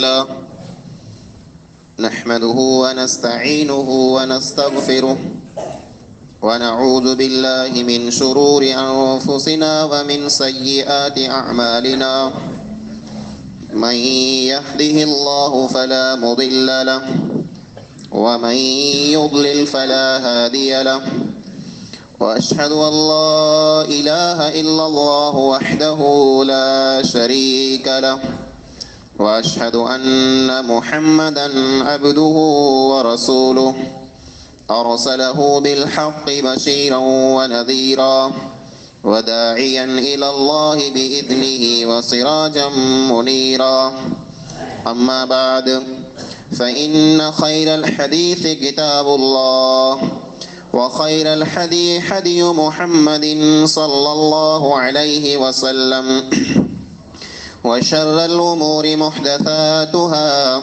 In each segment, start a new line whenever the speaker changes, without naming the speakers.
الله نحمده ونستعينه ونستغفره ونعوذ بالله من شرور أنفسنا ومن سيئات أعمالنا من يهده الله فلا مضل له ومن يضلل فلا هادي له وأشهد أن لا إله إلا الله وحده لا شريك له وأشهد أن محمدا عبده ورسوله أرسله بالحق بشيرا ونذيرا وداعيا إلى الله بإذنه وسراجا منيرا أما بعد فإن خير الحديث كتاب الله وخير الحدي حدي محمد صلى الله عليه وسلم وشر الأمور محدثاتها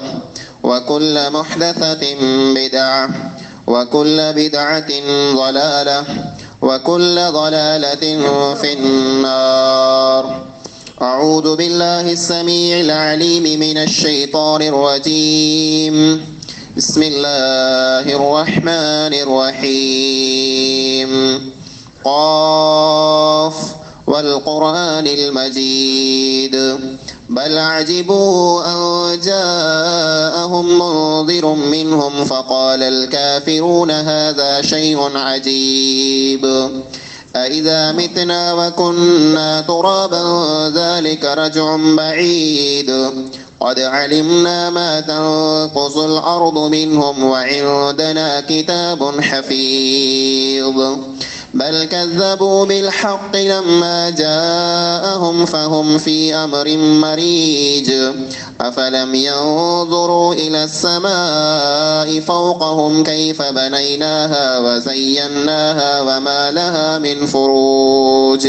وكل محدثة بدعة وكل بدعة ضلالة وكل ضلالة في النار. أعوذ بالله السميع العليم من الشيطان الرجيم. بسم الله الرحمن الرحيم. قاف والقرآن المجيد بل عجبوا أن جاءهم منذر منهم فقال الكافرون هذا شيء عجيب أإذا متنا وكنا ترابا ذلك رجع بعيد قد علمنا ما تنقص الأرض منهم وعندنا كتاب حفيظ بل كذبوا بالحق لما جاءهم فهم في أمر مريج أفلم ينظروا إلى السماء فوقهم كيف بنيناها وزيناها وما لها من فروج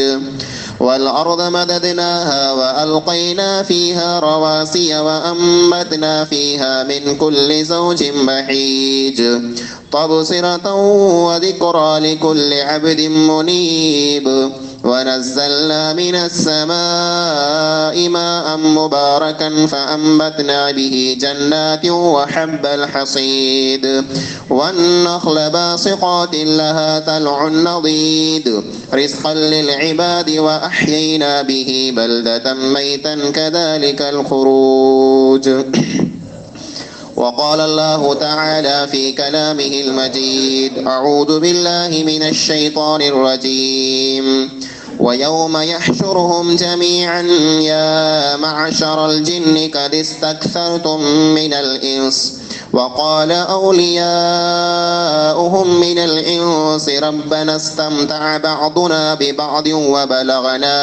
والأرض مددناها وألقينا فيها رواسي وأنبتنا فيها من كل زوج بهيج تبصرة وذكرى لكل عبد منيب ونزلنا من السماء ماء مباركا فأنبتنا به جنات وحب الحصيد والنخل باسقات لها طلع نضيد رزقا للعباد وأحيينا به بلدة ميتا كذلك الخروج. وقال الله تعالى في كلامه المجيد أعوذ بالله من الشيطان الرجيم ويوم يحشرهم جميعا يا معشر الجن قد استكثرتم من الإنس وقال أولياؤهم من الإنس ربنا استمتع بعضنا ببعض وبلغنا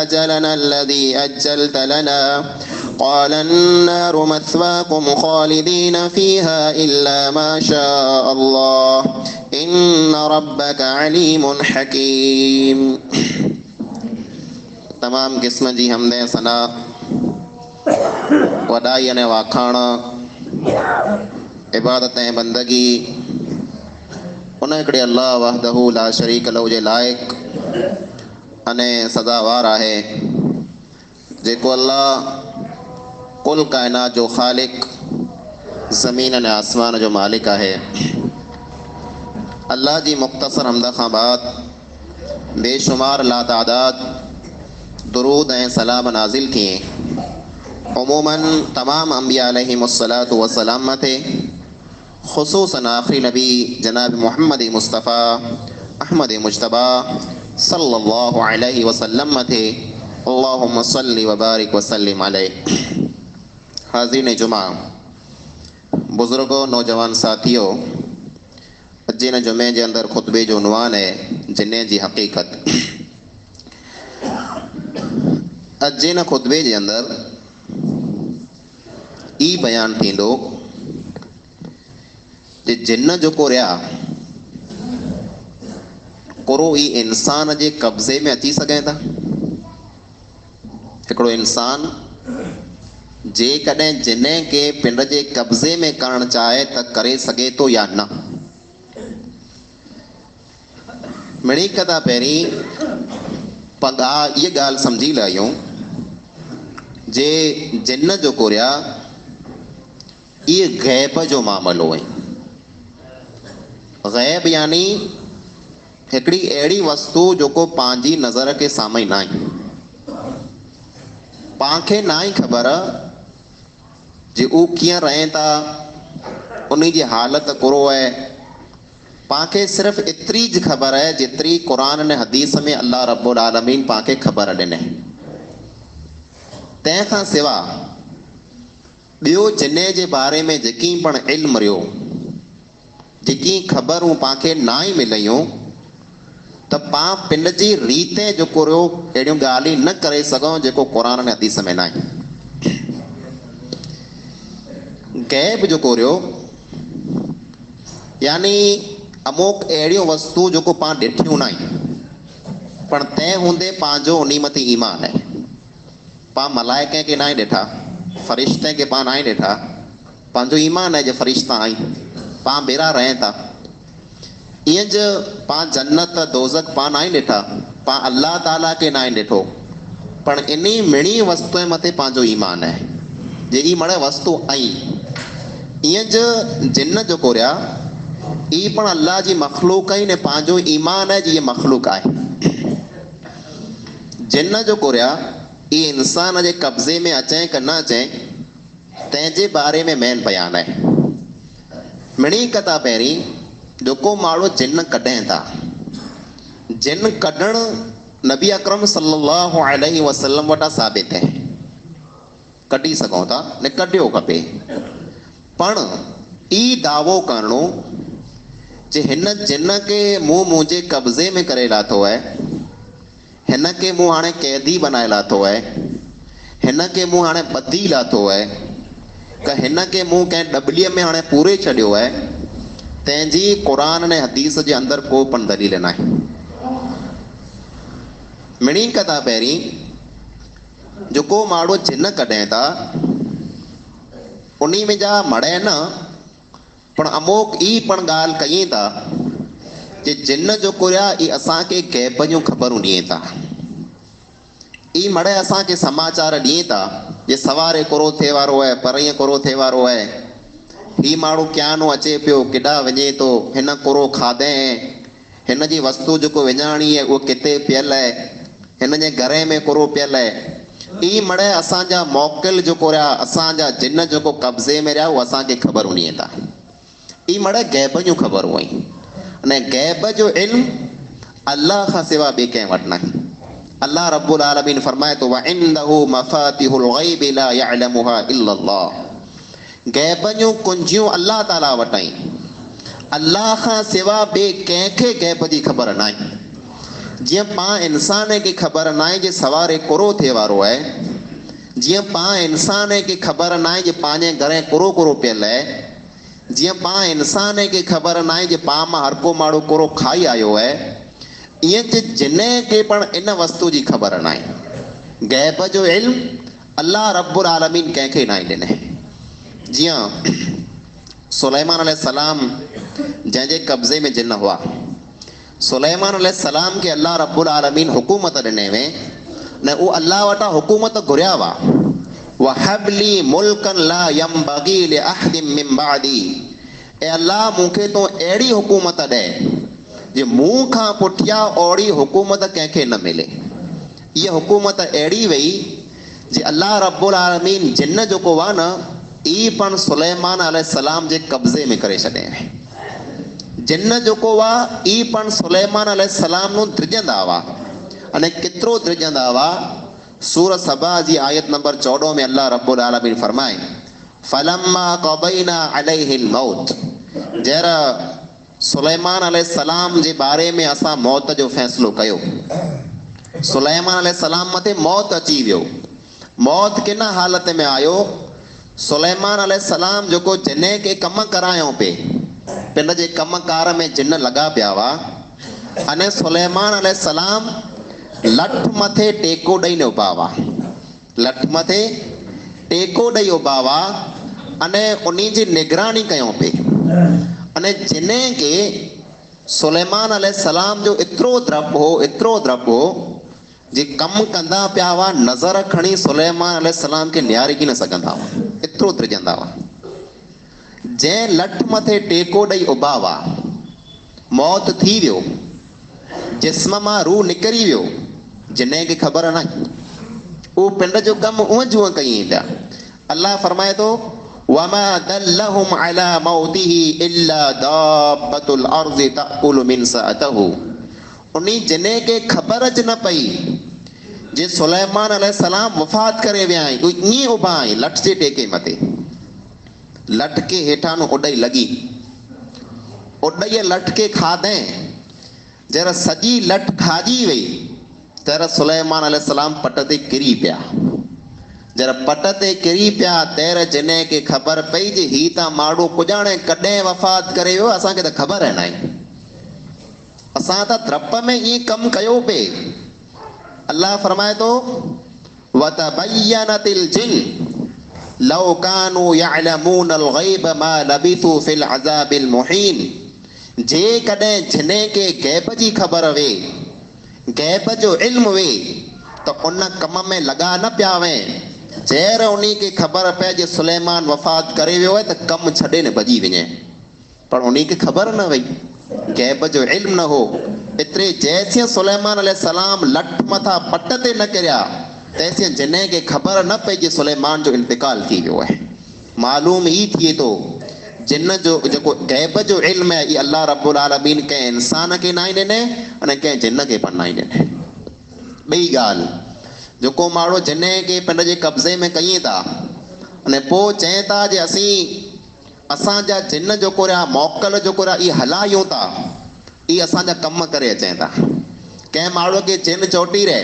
أجلنا الذي أجلت لنا قال النار مثواكم خالدين فيها إلا ما شاء الله إن ربك عليم حكيم. तमाम किस्म जी हमदे सना वॾाई अने वाखाण इबादत ऐं बंदगी उन हिकिड़े अल्लाह वहदहू ला शरीक लहू जे लाइक़ अने सज़ावार आहे जेको अल्लाह कुल कायनात जो ख़ालिक ज़मीन अने आसमान जो मालिक आहे। अल्लाह जी मुख़्तसर हमद खां बाद बेशुमार लातादाद दुरूद ऐं सलाम नाज़िल थिए उमूमन तमाम अंबिया अलैहिमुस्सलातु वस्सलाम मथे ख़ुसूसन आख़िरी नबी जनाब मुहम्मद मुस्तफ़ा अहमद मुज्तबा सल्लल्लाहु अलैहि वसल्लम मथे अल्लाहुम्मा सल्लि व बारिक वसल्लिम अलैहि। हाज़रीन जुमा, बुज़ुर्गों, नौजवान साथियों, अॼु हिन जुमे जे अंदरि ख़ुतबे जो उनवान है जिन्ने जी हक़ीक़त। अॼु हिन ख़ुतबे जे अंदरि ई बयान थींदो जे जिन्न जेको रहिया कुरो ई इंसान जे कब्ज़े में अची सघनि था। हिकिड़ो इंसान जेकॾहिं जिन खे पिंड जे कब्ज़े में करणु चाहे त करे सघे थो या न। मिड़ी कदा पहिरीं पगा ये ॻाल्हि सम्झी लाहियूं जे जिन्न जो कोरिया ये गैब जो मामलो है। गैब यानी हिकिड़ी अहिड़ी वस्तु जेको पंहिंजी नज़र के साम्हूं न आहे, पाण खे न आहे ख़बर जे उहो कीअं रहे था, उन जी हालत कहिड़ो आहे। पाण खे सिर्फ़ु एतिरी ज ख़बर आहे जेतिरी क़ुरान ने हदीस में अल्लाह रब्बुल आलमीन पाण खे ख़बर ॾिने। तंहिंखां सवाइ ॿियो जिने जे बारे में जेकी पण इल्म रहियो, जेकी ख़बरूं पाण खे न ई मिलियूं, त पाण पंहिंजी रीते जेको रहियो अहिड़ियूं ॻाल्हियूं न करे सघूं जेको क़ुरान ने हदीस में न आहे। गैब जेको रहियो यानी अमुक अहिड़ियूं वस्तु जेको पाण ॾिठियूं न आहिनि, पर तंहिं हूंदे पंहिंजो उन मथे ईमान आहे। पाण मलाइके खे न आहे ॾिठा, फ़रिश्ते खे पाण न आहे ॾिठा, पंहिंजो ईमान आहे जे फ़रिश्ता आहिनि, पाण ॿेरा रहे था। ईअं ज पाण जन्नत दोज़ख पाण न आहे ॾिठा, पाण अल्लाह ताला खे न आहे ॾिठो, पर इन मिणी वस्तु जे मथे पंहिंजो ईमान आहे जे मड़े वस्तु आई। ईअं ज जिन जेको रहिया ई पण अल्लाह जी मखलूक ई ने पंहिंजो ईमान आहे जी इहा मखलूक आहे। जिन जेको रहिया ई इंसान जे कब्ज़े में अचे कि न अचे, तंहिंजे बारे में मेन बयान आहे। मिणी कथा पहिरीं जेको माण्हू जिन कढनि था, जिन कढणु नबी अकरम सल्लल्लाहु अलैहि वसल्लम वटां साबित आहे, कढी सघूं था, न कढियो खपे। पण ई दावो करणो जे हिन जिन खे मूं मुंहिंजे कब्ज़े में करे लाथो आहे, हिन खे मूं हाणे कैदी बनाए लाथो आहे, हिन खे मूं हाणे ॿधी लाथो आहे, त हिन खे मूं कंहिं डॿलीअ में हाणे पूरे छॾियो आहे, तंहिंजी क़ुरान ने हदीस जे अंदरि को पण दलील न आहे। मिणी कथा पहिरीं जेको माण्हू जिन कढनि था उन में जा मड़े न, पण अमुक ई पण ॻाल्हि कयूं था जे जिन जेको रहिया ई असांखे गैब जूं ख़बरूं ॾियनि था। ई मड़े असांखे समाचार ॾियनि था जे सवारे कोरो थिए वारो आहे, परीहं कोरो थिए वारो आहे, ही माण्हू क्यानो अचे पियो, केॾा वञे थो, हिन कोरो खाधे, हिन जी वस्तु जेको विञाणी आहे उहो किथे पियल आहे, हिन जे घर में कोरो पियल आहे। ई मड़े असांजा मोकिल जेको रहिया, असांजा जिन जेको कब्ज़े में रहिया, उहो असांखे ख़बरूं ॾियनि था। ई मड़े गैब जूं ख़बरूं आहिनि। अने गैब जो इल्मु अल्लाह खां सवाइ ॿिए कंहिं वटि न आहे। अल्लाह रब्बुल आलमीन फरमाए थो, वइंदहु मफ़ातिहुल ग़ैबि ला यअलमुहा इल्लल्लाह। गैब जूं कुंजियूं अल्लाह ताला वटि आहिनि। अल्लाह खां सवाइ ॿिए कंहिंखे गैब जी ख़बर न आहे। जीअं पाण इंसान खे ख़बर न आहे जे सवारे कोरो थिए वारो आहे, जीअं पाण इंसान खे ख़बर न आहे जे पंहिंजे घर कोरो कोरो पियल आहे, जीअं पाण इंसान खे ख़बर न आहे जे पाण मां हर को माण्हू कोरो खाई आयो आहे, ईअं ज जिन खे पण इन वस्तु जी ख़बर न आहे। गैब जो इल्मु अल्लाह रब्बुल आलमीन कंहिंखे न आहे ॾिने। जीअं सुलेमान अलैहिस्सलाम जंहिंजे कब्ज़े में जिन हुआ, सुलेमान अलैहिस्सलाम खे अल्लाह रब्बुल आलमीन हुकूमत ॾिने में न, उहो अल्लाह वटां हुकूमत घुरिया हुआ। वहबली मुल्कन ला यंबगी लिअहदिन मिन बादी, ए अल्लाह मूंखे तो अहिड़ी हुकूमत ॾे जे मूं खां पुठियां ओड़ी हुकूमत कंहिंखे न मिले। इहा हुकूमत अहिड़ी वई जे अल्लाह रब्बुल आलमीन जिन जेको हुआ न, ई पण सुलेमान अलैहिस्सलाम जे कब्ज़े में करे छॾियईं। जिन जेको हुआ ई पण सुलेमान अलैहिस्सलाम नूं द्रिजंदा हुआ। अने केतिरो द्रिजंदा हुआ, सूरत सबा जी आयत नंबर 14 में अल्लाह रब्बुल आलमीन फरमाए, फलम्मा क़दैना अलैहिल मौत, जहिड़ा सुलेमान अलैहिस्सलाम जे बारे में असां मौत जो फ़ैसिलो कयो, सुलेमान अलैहिस्सलाम मथे मौत अची वियो। मौत किन हालत में आयो, सुलेमान अलैहिस्सलाम जेको जिन खे कमु करायो पे, पिन जे कमकार में जिन लॻा पिया हुआ। अने सुलेमान अलैहिस्सलाम लठ मथे टेको ॾेई न उभा हुआ, लठ मथे टेको ॾेई उभा हुआ, अने उन जी निगरानी कयूं पे। अने जिन खे सुलेमान अलैहिस्सलाम जो एतिरो द्रब हो, एतिरो द्रब हो जे कमु कंदा पिया हुआ, नज़र खणी सुलेमान अलैहिस्सलाम खे निहारे की न सघंदा हुआ, एतिरो द्रिजंदा हुआ। जंहिं लठ मथे टेको ॾेई उभा हुआ, मौत थी वियो, जिस्म मां रूह निकिरी वियो, जिन खे ख़बर न, उहो पिंड जो कमु उअं जूअं कई पिया। अल्लाह फरमाए थो वमा दल्लहुम अला मौतिही इल्ला दाब्बतुल अर्ज़ि तअकुलु मिन सअतहु। उन्ही जिन खे ख़बर अच न पई जे सुलेमान अलैहिस्सलाम वफ़ात करे विया आहिनि, तूं ईअं उभा आहीं लठ जे टेके मथे, लठ के हेठां न उॾई लॻी, उॾईअ लठ खे खाधई, जर सॼी लठ खाजी वई तर सुलेमान अलैहिस्सलाम पट ते किरी पिया। जर पट ते किरी पिया तैर जिन खे ख़बर पई जे ही त माण्हू पुॼाणे कॾहिं वफ़ात करे वियो, असांखे त ख़बर आहे न, असां त द्रप में ईअं कमु कयो पिए। अल्लाह फरमाए थो वतबय्यनतिल जिन लौ कानू यअलमूनल गैब मा लबिथू फिल अज़ाबिल मुहीन। जे कॾहिं जिन खे गैब जी ख़बर वे, गैब जो इल्म वे, त उन कम में लॻा न पिया वें। जहिर उन्ही खे ख़बर पए जे सुलेमान वफ़ात करे वियो आहे त कमु छॾे न भॼी वञे, पर उन्ही खे ख़बर न वई, गैब जो इल्म न हो। एतिरे जैसे सुलेमान अलैहिस्सलाम लठ मथां पट ते न किरिया तैसे जिन खे ख़बर न पई जे सुलेमान जो इंतिकाल थी वियो आहे। मालूम ई थिए थो जिन जो जेको गैब जो इल्म आहे, इहा अल्लाह रब्बुल आलमीन कंहिं इंसान खे न ॾिने अने कंहिं जिन खे पण न ॾिने। ॿई ॻाल्हि, जेको माण्हू जिन खे पंहिंजे जे कब्ज़े में कयूं था अने पोइ चए था जे असांजा जिन जेको रहिया मोकल जेको रहिया इहे हलायूं था, इहे असांजा कम करे अचनि था। कंहिं माण्हूअ खे जिन चोटी रहे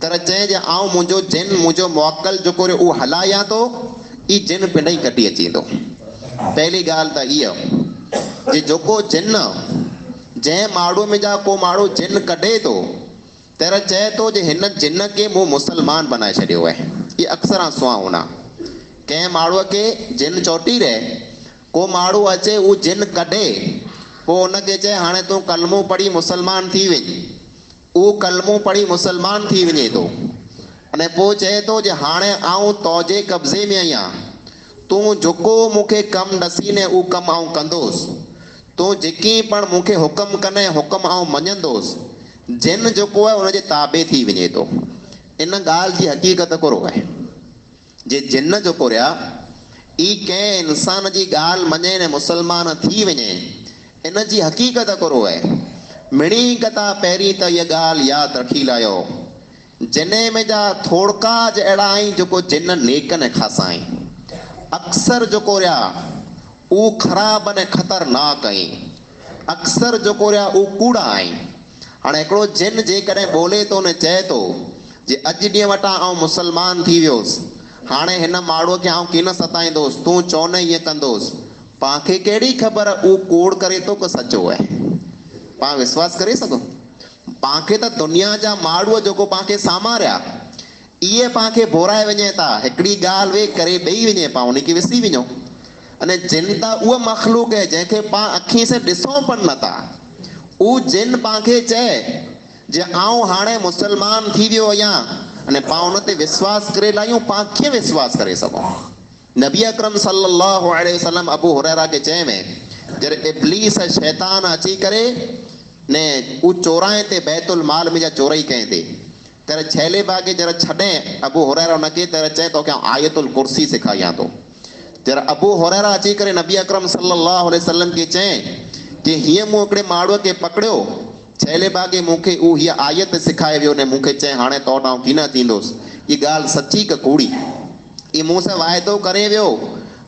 तर चए जे आऊं मुंहिंजो जिन मुंहिंजो मोकल जेको रहियो उहो हलायां थो, ई जिन पिंड ई कढी अची वेंदो। पहली ॻाल्हि त इहा जे जेको जिन जंहिं माण्हू में जा को माण्हू जिन कढे थो तर चए थो जे हिन जिन खे मूं मुसलमान बनाए छॾियो आहे। इहे अक्सर सुहावना कंहिं माण्हूअ खे जिन चोटी रहे, को माण्हू अचे उहो जिन कढे, पोइ उनखे चए हाणे तूं कलमो पढ़ी मुसलमान थी वञ, उहो कलमो पढ़ी मुसलमान थी वञे थो अने पोइ चए थो जे हाणे आऊं तोजे कब्ज़े में आहियां, तूं जेको मूंखे कमु ॾसीने उहो कमु आऊं कंदोसि, तूं जेकी पण मूंखे हुकुम कने हुकुम आऊं मञंदोसि। जिन जेको आहे उनजे ताबे थी वञे थो। इन ॻाल्हि जी हक़ीक़त कोरो आहे जे जिन जेको रहिया ई कंहिं इंसान जी ॻाल्हि मञे ने मुसलमान थी वञे, इन जी हक़ीक़त कोरो आहे। मिणी कथा पहिरीं त इहा ॻाल्हि यादि रखी लायो, जिन में जा थोड़का अहिड़ा आहिनि जेको जिन नेक ने ख़ासा आहिनि, अक्सर जेको रहिया उहो ख़राब अने ख़तरनाक आहिनि, अक्सर जेको रहिया उहो कूड़ा आहिनि। हाणे हिकिड़ो जिन जेकॾहिं ॿोले थो न चए थो जे अॼु ॾींहं वटां आऊं मुसलमान थी वियोसि, हाणे हिन माण्हूअ खे आऊं कीन सताईंदोसि, तूं चओ न ईअं कंदोसि, पाणखे कहिड़ी ख़बर उहो कूड़ करे थो की सचो आहे? पाण विश्वास करे सघो? पाणखे त दुनिया जा माण्हू जेको पाणखे सामारिया इहे पाणखे भोराए वञे था, हिकिड़ी ॻाल्हि वे करे ॾेई वञे, पाण उनखे विसी वञो। अने जिन त उहा मख़लूक आहे जंहिंखे पाण अखी से ॾिसूं पण नथा, उहो जिन पाणखे चए जे आऊं हाणे मुसलमान थी वियो आहियां अने पाण उन ते विश्वास करे लाहियूं, पाण कीअं विश्वास करे सघूं? नबी अकरम सल्लल्लाहु अलैहि वसल्लम अबू हुरैरा खे चए में जॾहिं इब्लीस शैतान अची करे ने उहो चोराए ते बैतुल माल में जा चोरई कई ते तर छैले बागे जरा छॾे अबू हुरैरा उनखे तर चए तो कि आयतुल कुर्सी सिखायां थो। जरा अबू हुरैरा अची करे नबी अकरम सल्लल्लाहु अलैहि वसल्लम खे चए कि हीअं मूं हिकिड़े माण्हूअ खे पकड़ियो छैले बागे मूंखे उहो हीअ आयत सिखाए वियो ने मूंखे चए हाणे तो वटां कीन थींदुसि। इहा ॻाल्हि सची की कूड़ी? इहो मूं सां वाइदो करे वियो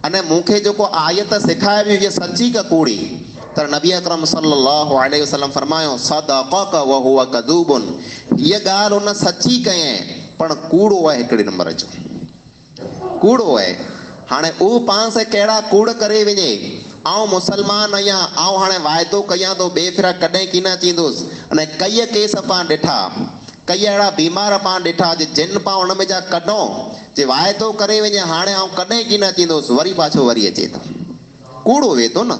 अने मूंखे जेको आयत सिखाए वियो इहा सची की कूड़ी? त नबी अकरम सल्लल्लाहु अलैहि वसल्लम फरमायो सदक़क व हुव कज़ूबुन, इहा ॻाल्हि उन सची कयईं पण कूड़ो आहे, हिकिड़े नंबर जो कूड़ो आहे। हाणे उहो पाण सां कहिड़ा कूड़ करे वञे, आऊं मुसलमान आहियां, आऊं हाणे वाइदो कयां थो ॿिए फिरा कॾहिं कीन थींदुसि, अने कई केस पाण ॾिठा, कई अहिड़ा बीमार पाण ॾिठा जे जिन पाण उन में जा कढूं जे वाइदो करे वञे हाणे आऊं कॾहिं कीन थींदुसि, वरी पाछो वरी अचे थो, कूड़ो वे थो न।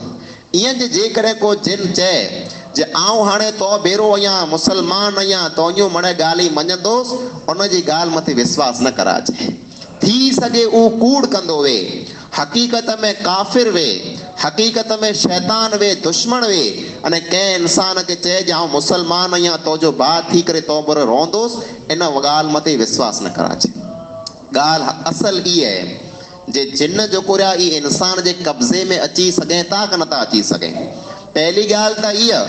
ईअं जेकॾहिं को जिन चए जे आऊं हाणे तो भेरो आहियां, मुसलमान आहियां, तोइयूं मणे ॻाल्हि ई मञंदोसि, उनजी ॻाल्हि मथे विश्वास न कराइजे। थी सघे उहो कूड़ कंदो वे, हक़ीक़त में काफ़िर वे, हक़ीक़त में शैतान वे, दुश्मन वे, अने कंहिं इंसान खे चए जे आउं मुसलमान आहियां, तो जो बात थी करे तो पर रहंदुसि, इन ॻाल्हि मथे विश्वास न कराइजे। ॻाल्हि असल इहा आहे जे जिन जो कुरिया ई इंसान जे कब्ज़े में अची सघे था कि नथा अची सघे। पहली ॻाल्हि त इहा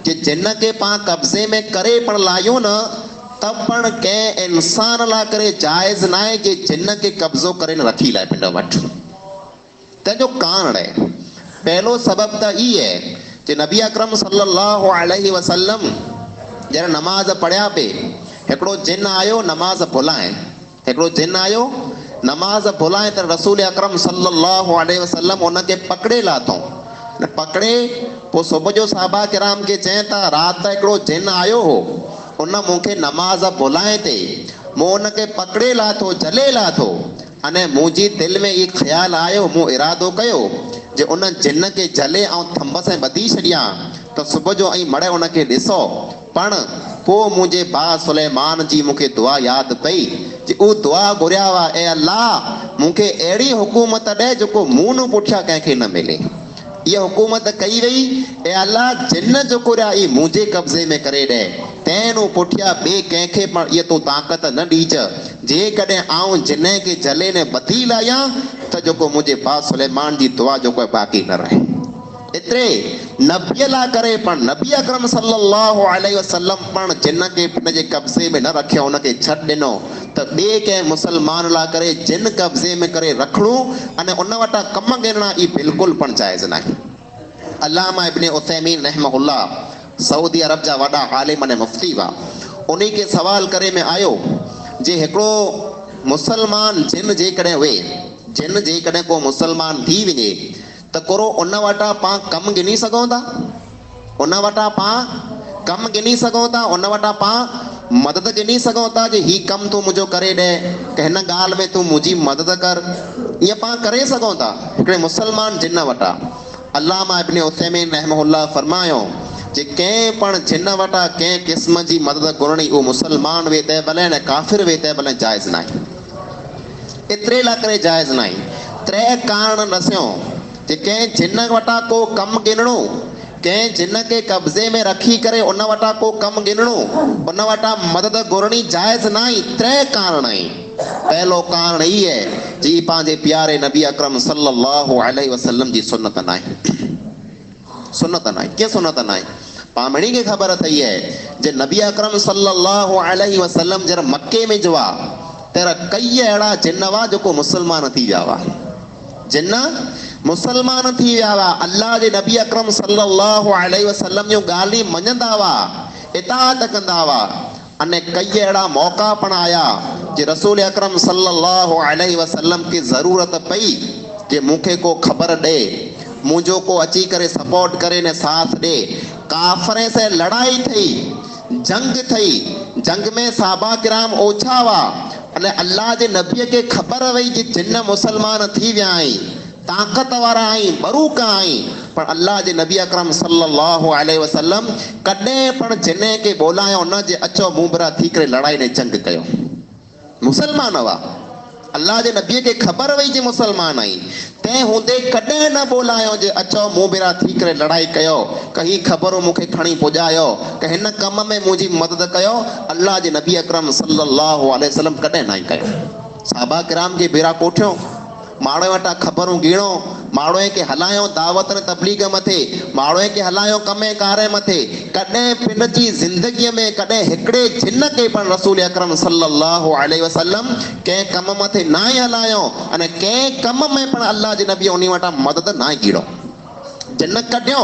जे जिन खे पाण कब्ज़े में करे पण लाहियूं न त पण कंहिं इंसान लाइ करे जाइज़ न आहे जे जिन खे कब्ज़ो करे न रखी लाइ पिंड वटि। तंहिंजो कारण आहे, पहलो सबब त ई आहे जे नबी अकरम सल्लल्लाहु अलैहि वसल्लम जॾहिं नमाज़ पढ़िया पे, हिकिड़ो जिन आयो नमाज़ भुलाए, हिकिड़ो जिन आयो नमाज़ भुलाए त रसूल अकरम सल्लल्लाहु अलैहि वसल्लम उनखे पकड़े लाथो। पकड़े पोइ सुबुह जो साहबा किराम खे चए था राति हिकिड़ो जिन आयो हो, उन मूंखे नमाज़ भुलाए ते मूं उनखे पकड़े लाथो, जले लाथो। अने मुंहिंजी दिलि में इहो ख़्यालु आयो, मूं इरादो कयो जे उन जिन खे जले ऐं थंब सां ॿधी छॾियां त सुबुह जो ऐं मड़े उनखे ॾिसो। पण पोइ मुंहिंजे भाउ सुलेमान जी मूंखे दुआ यादि पई जे उहा दुआ घुरिया हुआ, ए अल्लाह मूंखे अहिड़ी हुकूमत ॾे जेको मूं न पुठियां कंहिंखे न मिले। इहा हुकूमत कई वई, ए अल्लाह जिन जो कुरिया ई मुंहिंजे कब्ज़े में करे ॾे, तंहिं पुठियां ॿिए कंहिंखे पण इहा तूं ताक़त न ॾीज। जेकॾहिं आउं जिन खे जले ने ॿधी लाहियां त जेको मुंहिंजे भाउ सुलेमान जी दुआ जेको आहे बाक़ी न रहे। एतिरे नबीअ लाइ करे पण नबी अकरम सल्लल्लाहु अलैहि वसल्लम पण जिन खे पंहिंजे कब्ज़े में न रखियो, उनखे छॾ ॾिनो त ॿिए कंहिं मुसलमान लाइ करे जिन कब्ज़े में करे रखणो अने उन वटां कम गिणणा ई बिल्कुलु पण जाइज़ न आहे। अल्लामा इब्न उसैमीन रहमहुल्लाह सऊदी अरब जा वॾा आलिम अने मुफ्ती हुआ। उन्ही खे सवाल करे में आयो जे हिकिड़ो मुसलमान जिन जेकॾहिं हुए, जिन जेकॾहिं को मुसलमान थी वञे त कोरो उन वटां पाण कमु गिनी सघूं था, उन वटां पाण कमु गिनी सघूं था, उन वटां पाण मदद गिनी सघूं था जे हीउ कमु तूं मुंहिंजो करे ॾे, की हिन ॻाल्हि में तूं मुंहिंजी मदद कर, ईअं पाण करे सघूं था हिकिड़े मुसलमान जिन वटां। अल्लामा इब्न उसैमीन रहमहुल्लाह फरमायो जे कंहिं पण जिन वटां कंहिं क़िस्म जी मदद घुरणी, उहो मुसलमान वे तंहिं भले न काफ़िर वे तंहिं भले जाइज़ न आहे। एतिरे लाइ करे जाइज़ न आहे। टे कारण ॾसियो जे कंहिं जिन वटां को कमु गिनणो, कंहिं जिन खे कब्ज़े में रखी करे उन वटां को कमु गिनणो, उन वटां मदद घुरणी जाइज़ न आहे। टे कारण आहिनि। पहलो कारण ई आहे जी पंहिंजे प्यारे नबी अकरम सल्लल्लाहु अलैहि वसल्लम जी सुन्नत न आहे। सुन्नत न आहे। कीअं सुन्नत न आहे? पामणी खे ख़बर अथई आहे जे नबी अकरम सल्लल्लाहु अलैहि वसल्लम जॾहिं मके में जो आहे त कई अहिड़ा जिन हुआ जेको मुसलमान थी विया हुआ। जिन मुसलमान थी विया हुआ, अल्लाह जे नबी अकरम सल्लल्लाहु अलैहि वसल्लम जूं ॻाल्हि मञंदा हुआ, इताअत कंदा हुआ। अने कई अहिड़ा मौक़ा पण आया जे रसूल अकरम सल्लल्लाहु अलैहि वसल्लम खे ज़रूरत पई जे मूंखे को ख़बर ॾे, मुंहिंजो को अची करे सपोर्ट करे ने साथ ॾे। काफ़िरे से लड़ाई थी, जंग थी, जंग में साहबा किराम ओछा हुआ। अने अल्लाह जे नबीअ खे ख़बर वई जे जिन मुसलमान थी विया आहिनि, ताक़त वारा आहिनि, बरूक आहिनि, पर अल्लाह जे नबी अकरम सल्लल्लाहु अलैहि वसल्लम कॾहिं पण जिन खे ॿोलायो न जे अचो मूं भरा थी करे लड़ाई ने जंग कयो। मुसलमान हुआ, अल्लाह जे नबीअ खे ख़बर वई जे मुसलमान आहिनि, तंहिं हूंदे कॾहिं न ॿोलायो जे अचो मूं भेरा थी करे लड़ाई कयो, कहीं ख़बरूं मूंखे खणी पुॼायो, की हिन कम में मुंहिंजी मदद कयो। अल्लाह जे नबी अकरम सल्लल्लाहु अलैहि वसल्लम कॾहिं न कयो। साहबा किराम खे भेरा कोठियो, माण्हू वटां ख़बरूं गिणो, माण्हू खे हलायो दावत ने तबलीग मथे, माण्हू खे हलायो कमे कारे मथे। कॾहिं पिन जी ज़िंदगीअ में कॾहिं हिकिड़े जिन खे पण रसूल अकरम सल्लल्लाहु अलैहि वसल्लम कंहिं कम मथे न ई हलायो, अने कंहिं कम में पण अल्लाह जे नबी उन वटां मदद न ई गिड़ो। जिन कढियो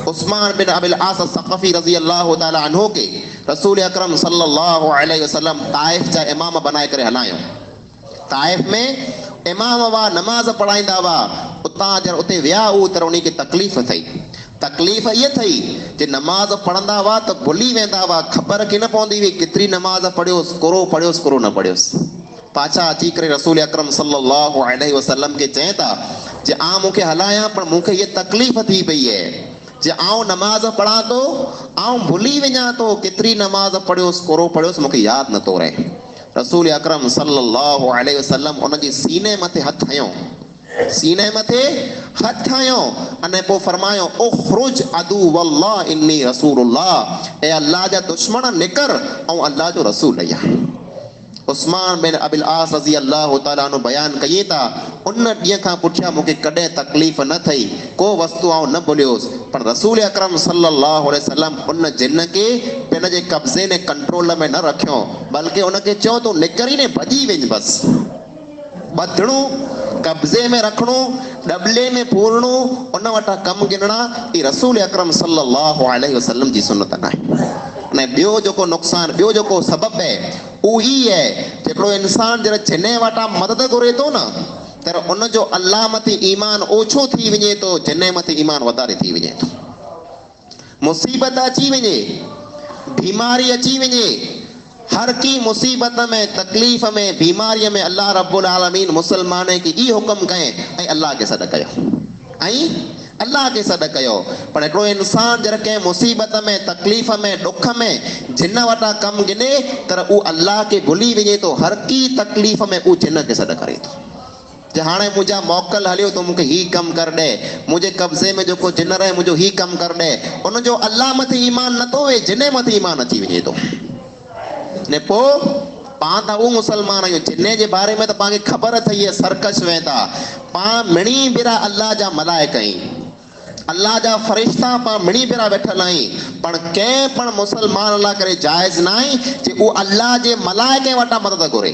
उस्मान बिन अबिल आस सक़फ़ी रज़ी अल्लाह ताला अन्हु के रसूल अकरम सल्लल्लाहु अलैहि वसल्लम ताइफ जा इमाम बनाए करे हलायो। ताइफ में इमाम हुआ, नमाज पढ़ाईंदा हुआ। उतां जर उते विया हू त उन खे तकलीफ़ थी। तकलीफ़ इहा थी जे नमाज पढ़ंदा हुआ त भुली वेंदा हुआ, ख़बर की न पवंदी हुई केतिरी नमाज पढ़ियोसि, कोरो पढ़ियोसि कोरो न पढ़ियोसि। पाछा अची करे रसूल अकरम सल्लल्लाहु अलैहि वसल्लम खे चए था जे आ मूंखे हलायां, पर मूंखे इहा तकलीफ़ थी पई आहे जे आउं नमाज पढ़ां थो, आउं भुली वञा थो केतिरी नमाज पढ़ियोसि, कोरो पढ़ियोसि, मूंखे यादि नथो रहे। रसूल अकरम सल्लल्लाहु अलैहि वसल्लम उन जे सीने मथे हथ हयो सीने मथे हथ आयो अने पोइ फरमायो उखरुज अदू वल्लाह इन्नी रसूलुल्लाह, ए अल्लाह जा दुश्मन निकर ऐं अल्लाह जो रसूल आहियां। उस्मान बिन अबिल आस रज़ी अल्लाह तआला अन्हु बयान कई था, उन ॾींहं खां पुठियां मूंखे कॾहिं तकलीफ़ न थई, को वस्तु आउं न भुलियोसि, पर रसूल अकरम सल्लल्लाहु अलैहि वसल्लम उन जिन खे पंहिंजे जे कब्ज़े ने कंट्रोल में न रखियो, बल्कि उनखे चयो तूं निकरी ने भॼी वञ, बसि ॿधणो कब्ज़े में रखणो, डबले में पूरणो, उन वटां कमु गिनणा, ई रसूल अकरम सल्लल्लाहु अलैहि वसल्लम जी सुन्नत नाहे। अने ॿियो जेको नुक़सानु, ॿियो जेको सबबु आहे उहो ई आहे, हिकिड़ो इंसानु जॾहिं जिने वटां मदद घुरे थो न, त उनजो अल्लाह मथे ईमान ओछो थी वञे थो, जिने मथे ईमान वधारे थी वञे थो। मुसीबत अची वञे, बीमारी अची वञे, हर की मुसीबत में, तकलीफ़ में, बीमारीअ में अल्लाह रब्बुल आलमीन मुसलमान खे ई हुकुम कए ऐं अल्लाह खे सॾु कयो, ऐं अल्लाह खे सॾु कयो। पर हिकिड़ो इंसानु जॾहिं कंहिं मुसीबत में, तकलीफ़ में, ॾुख में जिन वटां कमु गिने, त उहो अल्लाह खे भुली वञे थो, हर की तकलीफ़ में उहो जिन खे सॾु करे थो। जे हाणे मुंहिंजा मोकल हलियो तो मूंखे ही कमु कर ॾे, मुंहिंजे कब्ज़े में जेको जिन रहे मुंहिंजो ही कमु कर ॾे, उनजो अल्लाह मथे ईमान नथो वे, जिने मथे ईमान अची वञे थो। ने पोइ पाण त उहो मुसलमान आहियूं, जिने जे बारे में त पाण खे ख़बर अथई इहे सरकश वेंदा, पाण मिणी बिरा अल्लाह जा मलाइक आहियूं, अल्लाह जा फ़रिश्ता पाण मिणी बिरा वेठल आहियूं, पण कंहिं पण मुसलमान लाइ करे जाइज़ न आहे जे उहो अल्लाह जे मलाइक वटां मदद घुरे।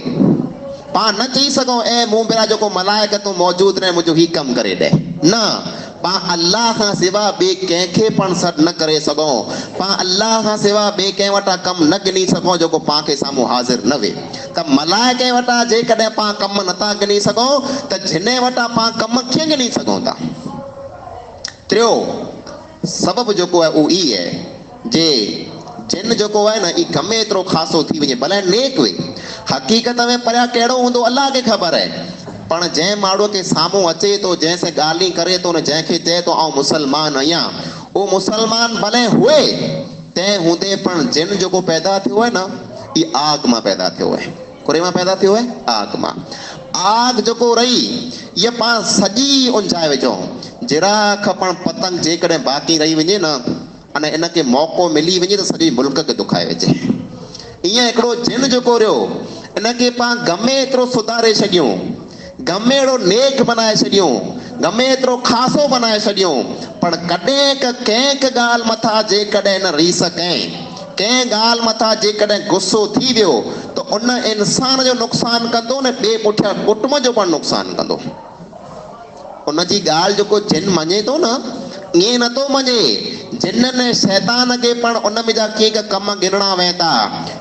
पाण न चई सघूं ऐं मूं बिरा जेको मलाइक तूं मौजूदु रहे मुंहिंजो ही कमु करे ॾे, न, पाण अल्लाह खां सिवा ॿिए कंहिंखे पण सॾु न करे सघूं, पाण अल्लाह खां सिवा ॿिए कंहिं वटां कमु न गिनी सघूं जेको पाण खे साम्हूं हाज़िर न वे। त मलाइक वटां जेकॾहिं पाण कमु नथा गिनी सघूं त जिने वटां पाण कमु कीअं गिनी सघूं था। टियों सबबु जेको आहे उहो ई आहे जे जिन जेको आहे न ई गमे एतिरो ख़ासो थी वञे, भले नेक वे, हक़ीक़त में परियां कहिड़ो हूंदो अल्लाह खे ख़बर आहे, पण जंहिं माण्हूअ खे साम्हूं अचे थो, जंहिंसां ॻाल्हि करे थो न, जंहिंखे चए थो आउं मुसलमान आहियां, उहो मुसलमान भले हुए, तंहिं हूंदे पण जिन जेको पैदा थियो आहे न, ई आग मां पैदा थियो आहे, कुरे मां पैदा थियो आहे, आग मां। आग जेको रही इहा पाण सॼी उंझाए विझूं, जिराख पण पतंग जेकॾहिं बाक़ी रही वञे न, अने इनखे मौक़ो मिली वञे त सॼे मुल्क खे दुखाए विझे। ईअं हिकिड़ो जिन जेको रहियो, इनखे पाण गमे एतिरो सुधारे छॾियूं, गमे अहिड़ो नेक बनाए छॾियूं, गमे एतिरो ख़ासो बनाए छॾियूं, पण कॾहिं कंहिं ॻाल्हि मथां जेकॾहिं न रीस कयईं, कंहिं ॻाल्हि मथां जेकॾहिं गुस्सो थी वियो त उन इंसान जो नुक़सानु कंदो न, ॿिए पुठियां कुटुंब जो पण नुक़सानु कंदो। उनजी ॻाल्हि जेको जिन मञे थो न, ईअं नथो मञे, जिन शैतान खे पण उन में जा कीअं कम गिनणा वेंदा।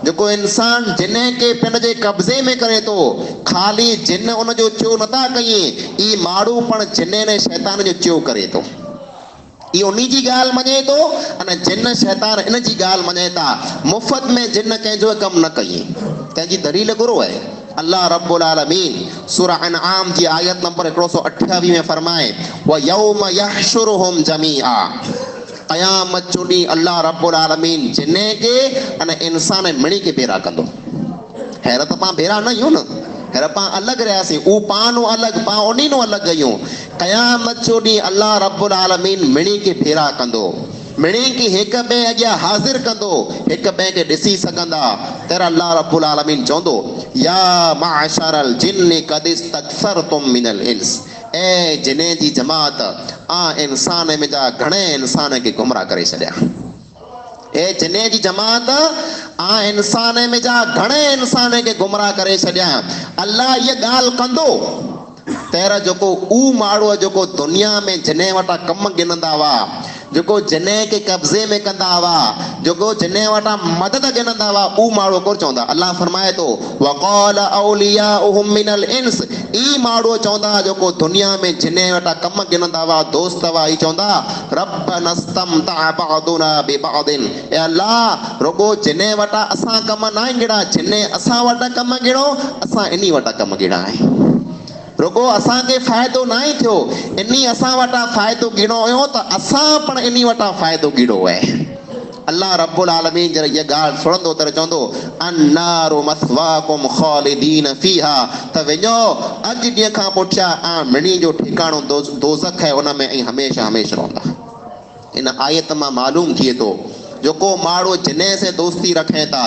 जेको इंसान जिन खे पंहिंजे कब्ज़े में करे थो, ख़ाली जिन उनजो चयो नथा कयूं, ई माण्हू पण जिन ने शैतान जो चयो करे थो, ई उन जी ॻाल्हि मञे थो, अने जिन शैतान इन जी ॻाल्हि मञे था। मुफ़्त में जिन कंहिंजो कमु न कयूं, तंहिंजी दलील गुरू आहे अल्लाह रब्बुल आलमीन सूरह अनआम जी आयत नंबर 128 में फरमाए, व यौम यहशुरुहुम जमीआ, क़यामत जो ॾींहुं अल्लाह रब्बुल आलमीन जिने खे अने इंसान मिणी खे भेरा कंदो। हैर त पाण भेरा न आहियूं न, हैर पाण अलॻि रहियासीं, ऊ पाण अलॻि, पाण उन्ही नो अलॻि आहियूं। क़यामत जो ॾींहुं अल्लाह रब्बुल आलमीन मिणी खे भेरा कंदो, मिणी खे हिक ॿिए अॻियां हाज़िर कंदो, हिक ॿिए खे ॾिसी सघंदा। तहिड़ा अल्लाह रब्बुल आलमीन चवंदो, या माशरल जिन्नि क़द इस्तक्सरतुम मिनल इंस, ए जिने जी जमात, इंसान में जा घणे इंसान खे गुमराह करे छॾिया। ए जिने जी जमात, इंसान में जा घणे इंसान खे गुमराह करे छॾिया। अल्लाह इहा ॻाल्हि कंदो, तहिड़ा जेको ऊ माण्हू जेको दुनिया में जिने वटां कमु गिनंदा हुआ, जेको जिने खे कब्ज़े में कंदा हुआ, जेको जिने वटां मदद गिनंदा हुआ, ऊ माण्हू कोन चवंदा। अल्लाह फरमाए थो, वक़ाल औलियाउहुम मिनल इंस, ई माण्हू चवंदा जेको दुनिया में जिने वटां कमु गिनंदा हुआ, दोस्त हुआ, ई चवंदा रब्बना इस्तमतअ बअदुना बिबअदिन, ए अल्लाह रुगो जिने वटां असां कमु न गिणा, जिने असां वटां कमु गिणो, असां इन्ही वटां कमु गिणा आहे। रुगो असांखे फ़ाइदो न ई थियो, इन्ही असां वटां फ़ाइदो गिणो हुयो त असां पण इन्ही वटां फ़ाइदो गिणो आहे। अल्लाह रब्बुल आलमीन जरा ये गाल सुणंदो त चवंदो अन्नारु मस्वाकुम खालिदीन फीहा त वञो अॼु ॾींहं खां पुठियां मिणी जो ठिकाणो दोज़ख है उन में ऐं हमेशह हमेशह रहंदा। इन आयत मां मालूम थिए थो जेको माण्हू जिन्हें से दोस्ती रखे था,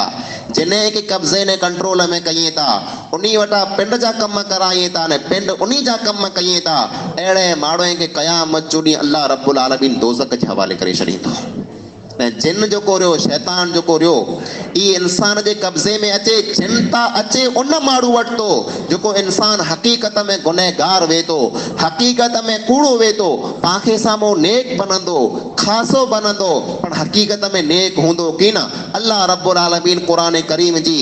जिन्हें के कब्ज़े ने कंट्रोल में कयूं था, उन्हीं वटा पिंड जा कम करायूं था ने पिंड उन्हीं जा कम कयूं था, अहिड़े माण्हू खे क़यामत जो ॾींहुं अल्लाह रब्बुल आलमीन दोज़ख जे हवाले करे छॾींदो। ऐं जिन जेको रहियो शैतान जेको रहियो ई इंसान जे कब्ज़े में अचे, चिंता अचे उन माण्हू वटि थो जेको इंसान हक़ीक़त में गुनहगार वे थो, हक़ीक़त में कूड़ो वे थो, पाखे साम्हूं नेक बनंदो, खासो बनंदो, पर हक़ीक़त में नेक हूंदो की न। अल्लाह रब्बुल आलमीन कुरान करीम जी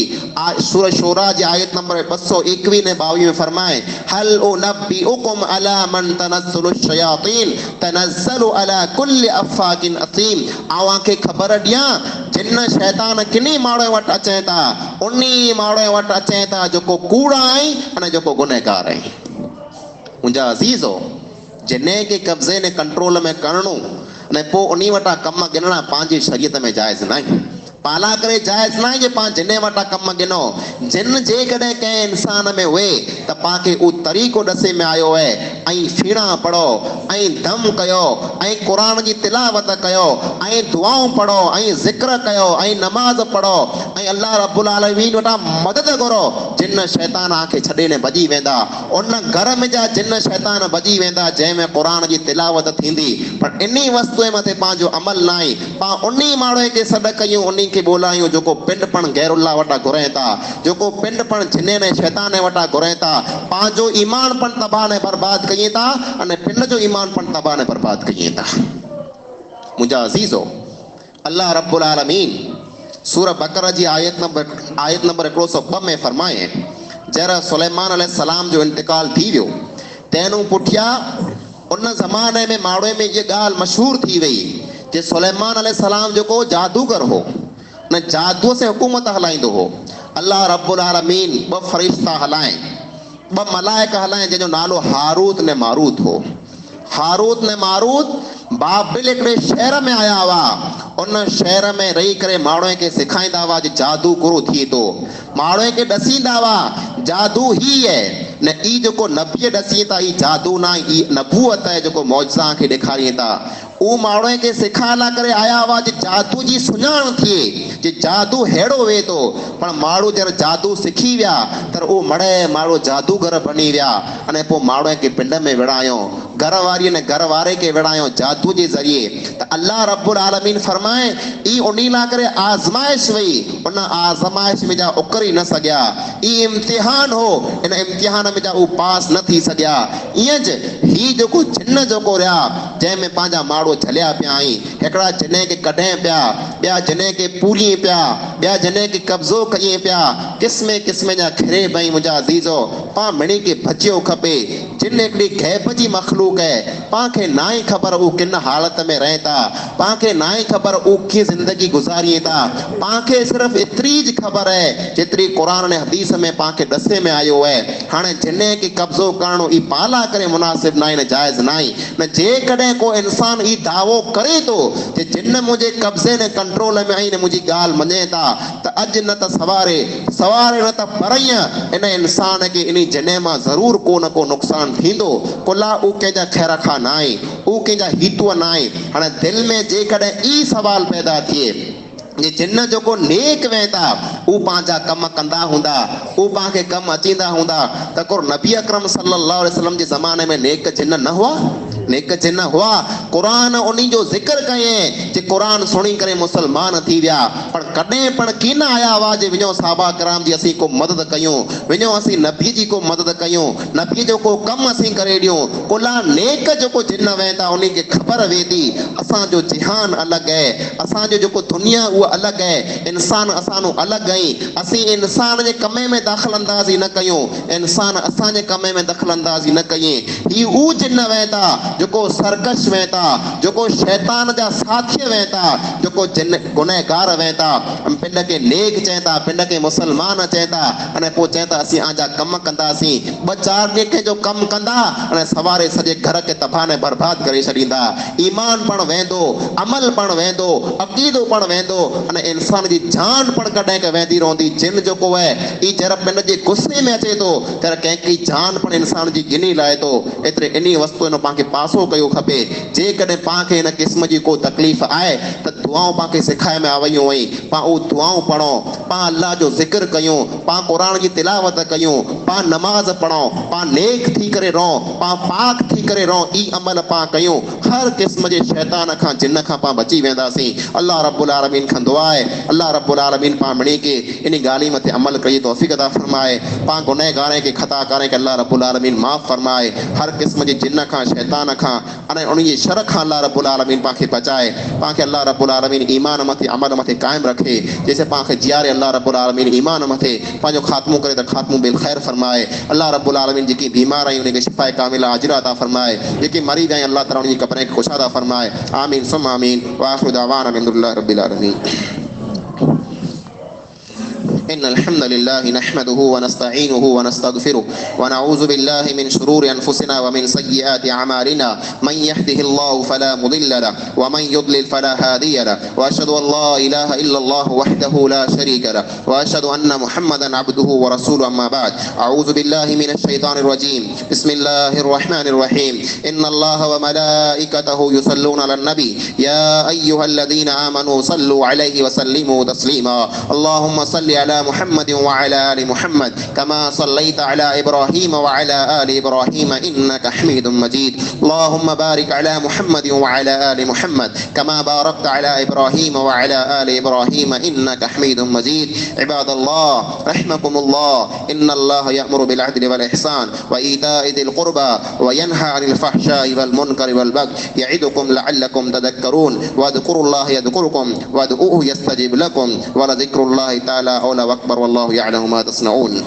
सूरह शूरा जी आयत नंबर 221 ने 22 में फरमाए हल उनब्बिउकुम अला मन तनज़्ज़लु शयातीन तनज़्ज़लु अला कुल्लि अफ़ाकिन असीम। आवांखे ख़बर ॾियां जिन शैतान किनी माण्हू वटि अचनि था उन्हीं माण्हू वटि अचनि था जेको कूड़ा आहीं अने जेको गुनहगार आहीं। मुंहिंजा अज़ीज़ो, जिन्हें के कब्ज़े ने कंट्रोल में करणो अने पोइ उन्हीं वटां कम गिनणा पंहिंजी शरीयत में जाइज़ न आहे। पाला करे जाइज़ न आहे जे पाण जिन्हें वटां कम गिनो। जिन जेकॾहिं कंहिं इंसान में हुए त पाणखे उहो तरीक़ो ॾसे में आयो आहे ऐं फीणा पढ़ो ऐं दम कयो ऐं क़ुरान जी तिलावत कयो ऐं दुआऊं पढ़ो ऐं ज़िक्र कयो ऐं नमाज़ पढ़ो ऐं अल्लाह रब्बुल आलमीन वटां मदद करो। जिन शैतान खे छॾे ने भॼी वेंदा, उन घर में जा जिन शैतान भॼी वेंदा जंहिंमें क़ुरान जी तिलावत थींदी, पर इन्ही वस्तु मथे पंहिंजो अमल न आहे। पाण उन्ही माण्हू खे सॾु कयूं, उन्ही खे ॿोलायूं जेको पिंड पण गैरुल्लाह वटां घुरे था, जेको पिंड पण जिने ने शैतान वटां घुरे था, पंहिंजो ईमान पण तबाह ने बर्बाद कयूं था अने पिंड जो ईमान पण तबाह ने बर्बाद कयूं था। मुंहिंजा अज़ीज़ो, अल्लाह रब्बुल आलमीन सूरह बकरा जी आयत नंबर 102 में फरमाए जरा सुलेमान अलैहिस्सलाम जो इंतकाल थी वियो तंहिं पुठियां उन ज़माने में माण्हू में ये ॻाल्हि मशहूर थी वई जे सुलेमान अलैहिस्सलाम जेको जादूगर हो न जादू से हुकूमत हलाईंदो हो। अल्लाह रब्बुल आलमीन 2 फरिश्ता हलाए, 2 मलाइका हलाए जंहिंजो नालो हारूत ने मारूत हो। हारूत ने मारूत बाबिल हिकिड़े शहर में आया हुआ। उन शहर में रही करे माण्हू खे सेखारींदा हुआ जे जादू कहिड़ो थिए थो, माण्हू खे ॾसींदा हुआ जादू ही है न ई जेको नबीअ ॾसी था ई जादू न ई नबूअत आहे जेको मौजज़ा खे ॾेखारीनि था। उहो माण्हू खे सेखारण लाइ करे आया हुआ जे जादू जी सुञाण थिए जे जादू अहिड़ो वे थो। पर माण्हू जर जादू सिखी विया त उहो मड़े माण्हू जादूगर बणी विया अने पोइ माण्हू खे पिंड में विड़ायो, घर वारीअ ने घर वारे खे विड़ायो जादू जे ज़रिए। त अल्लाह रब्बुल आलमीन फरमाए ई उन्ही लाइ करे आज़माइश वई, उन आज़माइश में जा उकरी न सघिया। ई इम्तिहान हो, इन इम्तिहान में जा उहो पास न थी सघिया। ईअं ज ही जेको जिन जेको रहिया जंहिंमें पंहिंजा माण्हू झलिया पिया आहिनि, हिकिड़ा जिने खे कढे पिया, ॿिया जिने खे पूरी पिया, ॿिया जिने खे कब्ज़ो कई पिया, क़िस्म क़िस्म जा खिरे पई। मुंहिंजा अज़ीज़ो, पाण मिणी खे बचियो खपे। जिन हिकिड़ी गैब जी मख़लूक है, पाण खे ना ई ख़बर उहो किन हालत में रहे था, पाण खे ना ई ख़बर उहो कीअं ज़िंदगी गुज़ारिए था। पाण खे सिर्फ़ु एतिरी ज ख़बर है जेतिरी क़ुरान ने हदीस में पाण खे ॾसे में आयो है। हाणे जिने खे कब्ज़ो करणो ई पाला करे मुनासिब न आहे, न जाइज़ न आहे। न जेकॾहिं को इंसान ई दावो करे थो जे जिन मुंहिंजे कब्ज़े ने कंट्रोल में आहिनि, मुंहिंजी ॻाल्हि मञे था, त अॼु न त सवारे न त परीहं इन इंसान खे इन जिने मां ज़रूर को न को नुक़सान थींदो। कुला उहो कंहिंजा ख़ैर खां न आहे, उहो कंहिंजा हितूअ न आहे। हाणे दिलि में जेकॾहिं ई सवाल पैदा थिए जे जिन जेको नेक वेंदा उहो पंहिंजा कम कंदा हूंदा, उहो पाण खे कमु अचींदा हूंदा त को नबी अकरम सल्लल्लाहु अलैहि वसल्लम जे ज़माने में नेक जिन न हुआ? नेक जिन हुआ। क़ुरान उन्हीं जो ज़िक्र कयईं जे क़ुरान सुणी करे मुसलमान थी विया। पर कॾहिं पण कीन आया हुआ जे वञो साहबा कराम जी असीं को मदद कयूं, वञो असीं नबी जी को मदद कयूं, नबी जो को कमु असीं करे ॾियूं। कुला नेक जेको जिन वेंदा उन्हीं खे ख़बर वेंदी असांजो जिहान अलॻि आहे, असांजो जेको दुनिया उहा अलॻि आहे, इंसान असांजो अलॻि आहे। असीं इंसान जे कमे में दख़ल अंदाज़ी न कयूं, इंसान असांजे कमे में दख़ल अंदाज़ी न कयूं। ही उहे जिन वेंदा जेको सरकश वेता, जेको शैतान जा साथी वेता, जेको जिन गुनहगार वेता, पिंड के नेक चेता, पिंड के मुसलमान चेता, अने पो चेता असी आजा कम कंदासी, ब चार नेके जो कम कंदा अने सवारे सजे घर के तबाह ने बर्बाद करे छडींदा। ईमान पण वेंदो, अमल पण वेंदो, अकीदो पण वेंदो, अने इंसान जी जान पण कॾहिं के वेंदी रहंदी। जिन जेको है ई जरा पिंड जे गुस्से में अचे तो तर कंहिंकी जान पण इंसान जी गिनी लाए तो। एतिरे इन्ही वस्तु नो पांखे पासो कयो खपे। जे कॾहिं पांखे इन क़िस्म जी को तकलीफ़ आए त दुआऊं पांखे सिखाए में आवयूं हुई, पां उ दुआऊं पढ़ो, पां अल्लाह जो ज़िक्र कयूं, पां कुरान जी तिलावत कयूं, पां नमाज पढ़ो, पां नेक थी करे रहो, पां पाक थी करे रहो। ई अमल पां कयूं, हर क़िस्म जे शैतान खां जिन खां पां बची वेंदासीं। अल्लाह रब्बुल आलमीन खां दुआ आहे, अल्लाह रब्बुल आलमीन पां मिणी के इन ॻाल्हि मथे अमल कई तौफ़ीक़ अता फरमाए। पां गुनहगारें के खताकारें के अल्लाह रब्बुल आलमीन माफ़ फरमाए। हर क़िस्म जे जिन खां शैतान खां अने उन जे शर खां अल्लाह रब्बुल आलमीन पांखे बचाए। पांखे अल्लाह रब्बुल आलमीन ईमान मथे अमल मथे कायम रखे। जैसे पांखे जियारे अल्लाह रब्बुल आलमीन ईमान मथे पांजो खात्मो करे त खात्मो बिल खैर फरमाए। अल्लाह रब्बुल आलमीन जेकी बीमार आई उनके शिफाए कामिला आजिरा अता फरमाए। जेकी मरी गए अल्लाह ताला उनकी कब्रें खे खुशा अता फरमाए। आमीन सुम आमीन। व आखिरु दअवाना अल्हम्दुलिल्लाहि रब्बिल आलमीन। إن الحمد لله نحمده ونستعينه ونستغفره ونعوذ بالله من شرور أنفسنا ومن سيئات أعمالنا من يهده الله فلا مضل له ومن يضلل فلا هادي له وأشهد أن لا إله إلا الله وحده لا شريك له وأشهد أن محمدا عبده ورسوله أما بعد أعوذ بالله من الشيطان الرجيم بسم الله الرحمن الرحيم إن الله وملائكته يصلون على النبي يا أيها الذين آمنوا صلوا عليه وسلموا تسليما اللهم صل على محمد وعلى آل محمد كما صليت على إبراهيم وعلى آل إبراهيم إنك حميد مجيد اللهم بارك على محمد وعلى آل محمد كما باركت على إبراهيم وعلى آل إبراهيم إنك حميد مجيد عباد الله رحمكم الله إن الله يأمر بالعدل والإحسان وإيتاء ذي القربى وينهى عن الفحشاء والمنكر والبغي يعظكم لعلكم تذكرون واذكروا الله يذكركم وادعوه يستجب لكم ولذكر الله تعالى أولى وأكبر والله يعلم ما تصنعون